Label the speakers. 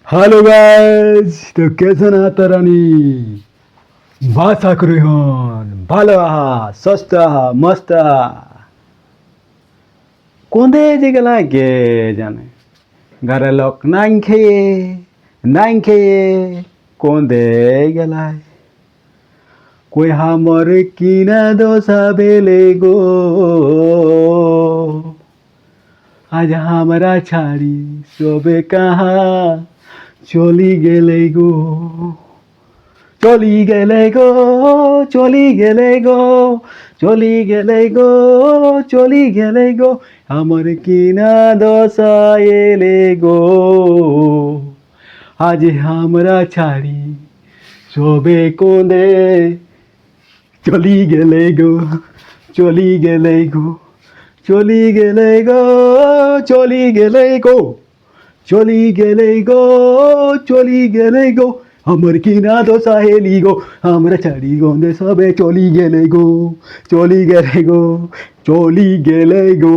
Speaker 1: Hello guys, तो कैसन आहात रानी? भाषा करू हन ভালো আহা সস্তা আহা মস্ত আহা কোনদে যে গেলা গে জানে ঘরে লোক নাই খেয়ে কোনদে গেলাই কই হামর কিনা দোষা বেলে গো আজ হামরা ছাড়ি সবে কাহা চলি গেলে গো চলি গেলে গো চলি গেলে গো চলি গেলে গো চলি গেলে গো আমার কিনা দশা এলে গো আজ আমরা ছাড়ি সবে কোনে চলি গেলে গো চলি গেলে গো চলি গেলে গো চলি গেলে গো চলি গেলে গো চলি গেলে গো আমার কিনা দোষা হেলি গো আমরা ছাড়ি গন্ধে সবে চলি গেলে গো চলি গেলে গো চলি গেলে গো